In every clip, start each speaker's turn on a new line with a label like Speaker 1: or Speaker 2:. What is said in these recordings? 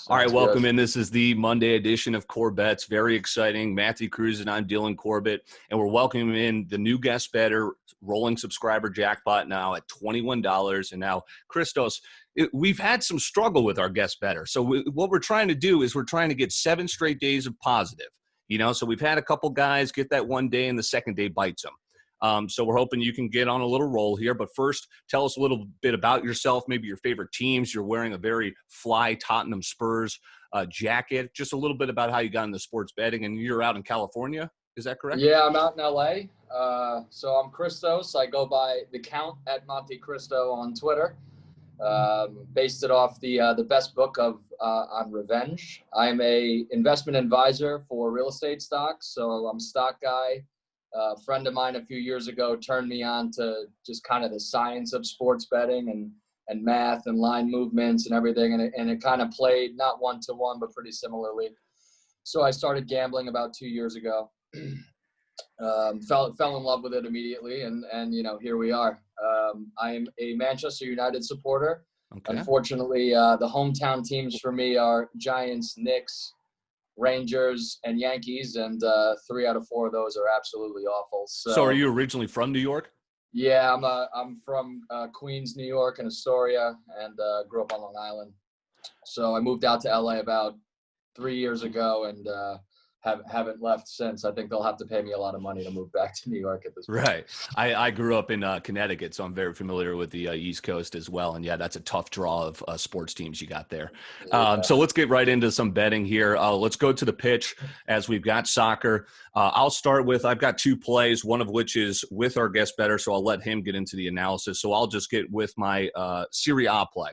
Speaker 1: All right,
Speaker 2: Sounds
Speaker 1: welcome
Speaker 2: good.
Speaker 1: in. This is the Monday edition of CorBET's. Very exciting. Matthew Cruz and I'm Dylan Corbett, and we're welcoming in the new guest bettor, rolling subscriber jackpot now at $21. And now, Christos, we've had some struggle with our guest bettor. So what we're trying to do is we're trying to get 7 straight days of positive. So we've had a couple guys get that one day, and the second day bites them. So we're hoping you can get on a little roll here. But first, tell us a little bit about yourself, maybe your favorite teams. You're wearing a very fly Tottenham Spurs jacket. Just a little bit about how you got into sports betting, and you're out in California. Is that correct?
Speaker 2: Yeah, I'm out in LA. So I'm Christos. I go by the Count at Monte Cristo on Twitter. Based it off the best book on revenge. I'm a investment advisor for real estate stocks. So I'm a stock guy. A friend of mine a few years ago turned me on to just kind of the science of sports betting and math and line movements and everything. And it kind of played not 1-to-1, but pretty similarly. So I started gambling about 2 years ago. Fell in love with it immediately. And here we are. I'm a Manchester United supporter.
Speaker 1: Okay.
Speaker 2: Unfortunately, the hometown teams for me are Giants, Knicks, Rangers, and Yankees, and 3 out of 4 of those are absolutely awful.
Speaker 1: So are you originally from New York?
Speaker 2: Yeah, I'm from Queens, New York, and Astoria, and grew up on Long Island. So I moved out to LA about 3 years ago, and haven't left since. I think they'll have to pay me a lot of money to move back to New York at this point.
Speaker 1: Right. I grew up in Connecticut, so I'm very familiar with the East Coast as well. And yeah, that's a tough draw of sports teams you got there. So let's get right into some betting here. Let's go to the pitch as we've got soccer. I'll start with, I've got 2 plays, one of which is with our guest bettor, so I'll let him get into the analysis. So I'll just get with my Serie A play.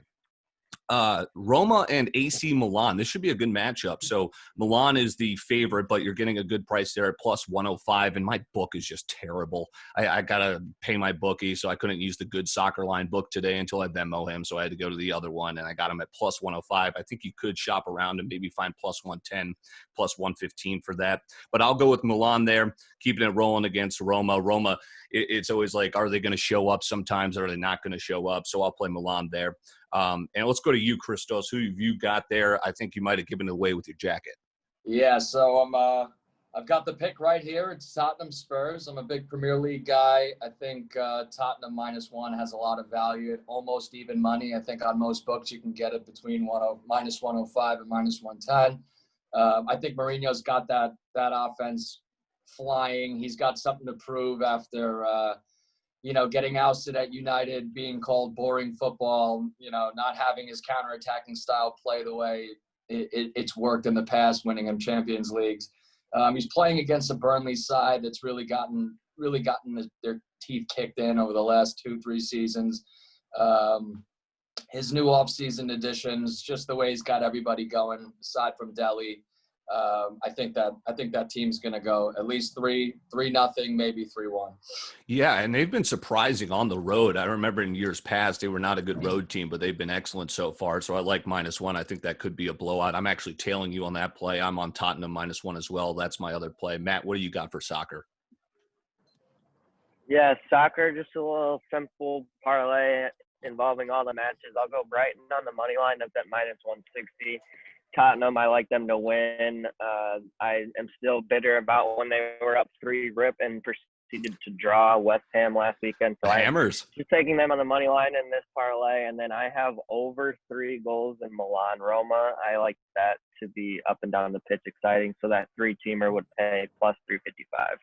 Speaker 1: Roma and AC Milan. This should be a good matchup. So Milan is the favorite, but you're getting a good price there at plus 105, and my book is just terrible. I got to pay my bookie, so I couldn't use the good soccer line book today until I Venmo him, so I had to go to the other one, and I got him at plus 105. I think you could shop around and maybe find plus 110, plus 115 for that. But I'll go with Milan there, keeping it rolling against Roma. Roma, it's always like, are they going to show up sometimes, or are they not going to show up? So I'll play Milan there. And let's go to you, Christos. Who have you got there? I think you might have given it away with your jacket.
Speaker 2: Yeah, so I've got the pick right here. It's Tottenham Spurs. I'm a big Premier League guy. I think Tottenham -1 has a lot of value at almost even money. I think on most books you can get it between -105 and -110. I think Mourinho's got that offense flying. He's got something to prove after getting ousted at United, being called boring football, not having his counterattacking style play the way it's worked in the past, winning him Champions Leagues. He's playing against a Burnley side that's really gotten their teeth kicked in over the last 2-3 seasons. His new offseason additions, just the way he's got everybody going, aside from Delhi. I think that team's going to go at least 3-0, maybe 3-1.
Speaker 1: Yeah, and they've been surprising on the road. I remember in years past they were not a good road team, but they've been excellent so far. So I like -1. I think that could be a blowout. I'm actually tailing you on that play. I'm on Tottenham -1 as well. That's my other play. Matt, what do you got for soccer?
Speaker 3: Yeah, soccer, just a little simple parlay involving all the matches. I'll go Brighton on the money line. That's at -160. Tottenham, I like them to win. I am still bitter about when they were up 3-0 and proceeded to draw West Ham last weekend. So
Speaker 1: Hammers.
Speaker 3: I'm just taking them on the money line in this parlay. And then I have over 3 goals in Milan Roma. I like that to be up and down the pitch exciting. So that 3-teamer would pay plus 355.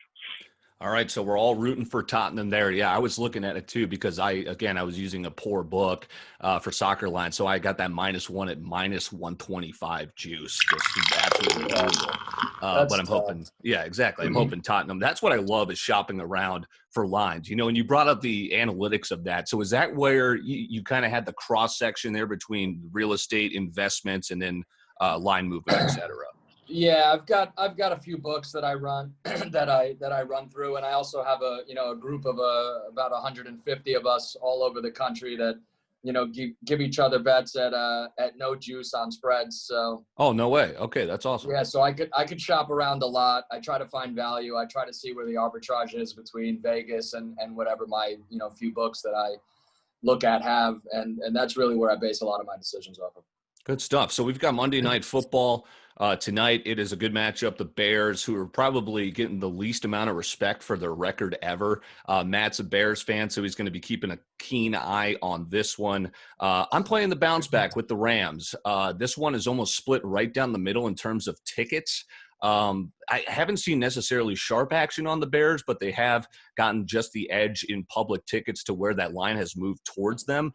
Speaker 1: All right, so we're all rooting for Tottenham there. Yeah, I was looking at it too because I was using a poor book for soccer line, so I got that -1 at -125 juice, just absolutely brutal. But I'm hoping, yeah, exactly. I'm hoping Tottenham. That's what I love is shopping around for lines. And you brought up the analytics of that. So is that where you kind of had the cross section there between real estate investments and then line movement, et cetera?
Speaker 2: Yeah, I've got a few books that I run that I run through, and I also have a group of about 150 of us all over the country that give each other bets at no juice on spreads. So
Speaker 1: oh, no way. Okay, that's awesome.
Speaker 2: Yeah, so I could shop around a lot. I try to find value. I try to see where the arbitrage is between Vegas and whatever my few books that I look at have, and that's really where I base a lot of my decisions off of.
Speaker 1: Good stuff. So we've got Monday Night Football tonight. It is a good matchup. The Bears, who are probably getting the least amount of respect for their record ever. Matt's a Bears fan, so he's going to be keeping a keen eye on this one. I'm playing the bounce back with the Rams. This one is almost split right down the middle in terms of tickets. I haven't seen necessarily sharp action on the Bears, but they have gotten just the edge in public tickets to where that line has moved towards them.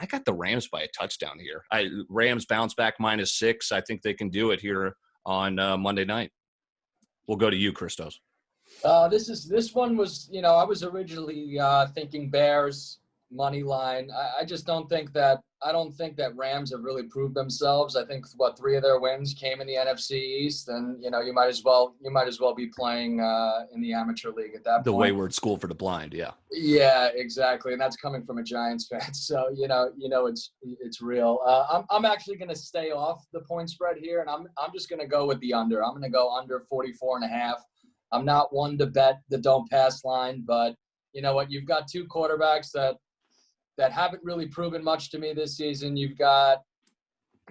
Speaker 1: I got the Rams by a touchdown here. Rams bounce back -6. I think they can do it here on Monday night. We'll go to you, Christos.
Speaker 2: This one was, I was originally thinking Bears money line. I just don't think that Rams have really proved themselves. I think 3 of their wins came in the NFC East, and you might as well be playing in the amateur league at that point.
Speaker 1: The wayward school for the blind, yeah.
Speaker 2: Yeah, exactly, and that's coming from a Giants fan. So it's real. I'm actually going to stay off the point spread here, and I'm just going to go with the under. I'm going to go under 44.5. I'm not one to bet the don't pass line, but you know what? You've got 2 quarterbacks that haven't really proven much to me this season. You've got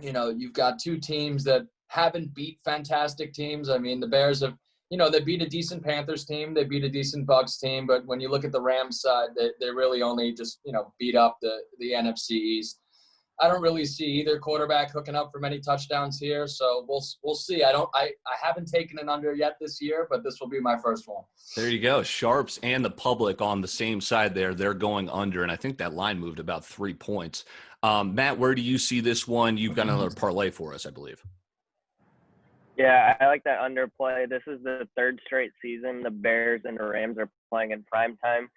Speaker 2: 2 teams that haven't beat fantastic teams. I mean, the Bears have, they beat a decent Panthers team. They beat a decent Bucs team. But when you look at the Rams side, they really only just, beat up the NFC East. I don't really see either quarterback hooking up for many touchdowns here. So we'll see. I haven't taken an under yet this year, but this will be my first one.
Speaker 1: There you go. Sharps and the public on the same side there. They're going under, and I think that line moved about 3 points. Matt, where do you see this one? You've got another parlay for us, I believe.
Speaker 3: Yeah, I like that underplay. This is the 3rd straight season the Bears and the Rams are playing in prime time.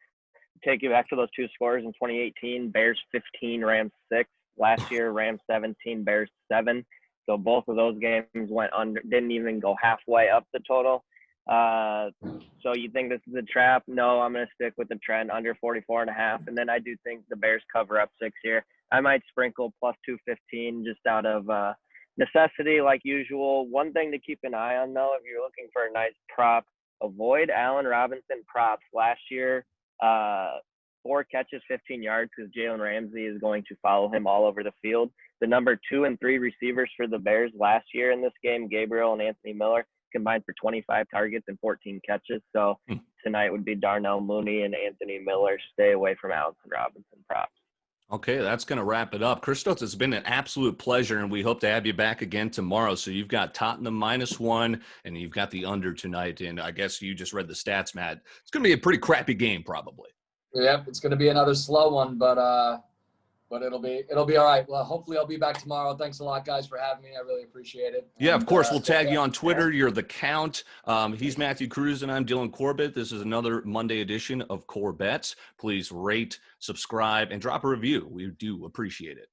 Speaker 3: Take you back to those 2 scores in 2018, Bears 15, Rams 6. Last year, Rams 17, Bears 7. So both of those games went under, didn't even go halfway up the total. So you think this is a trap? No, I'm going to stick with the trend under 44.5. And then I do think the Bears cover up 6 here. I might sprinkle plus 215 just out of necessity like usual. One thing to keep an eye on, though, if you're looking for a nice prop, avoid Allen Robinson props. Last year, 4 catches, 15 yards, because Jalen Ramsey is going to follow him all over the field. The number 2 and 3 receivers for the Bears last year in this game, Gabriel and Anthony Miller, combined for 25 targets and 14 catches. So tonight would be Darnell Mooney and Anthony Miller. Stay away from Allen Robinson props.
Speaker 1: Okay, that's going to wrap it up. Christos, it's been an absolute pleasure, and we hope to have you back again tomorrow. So you've got Tottenham -1, and you've got the under tonight. And I guess you just read the stats, Matt. It's going to be a pretty crappy game probably.
Speaker 2: Yep, it's going to be another slow one, but it'll be all right. Well, hopefully I'll be back tomorrow. Thanks a lot, guys, for having me. I really appreciate it.
Speaker 1: Yeah, of course. We'll tag you on Twitter. You're the Count. He's Matthew Cruz, and I'm Dylan CorBET. This is another Monday edition of CorBET. Please rate, subscribe, and drop a review. We do appreciate it.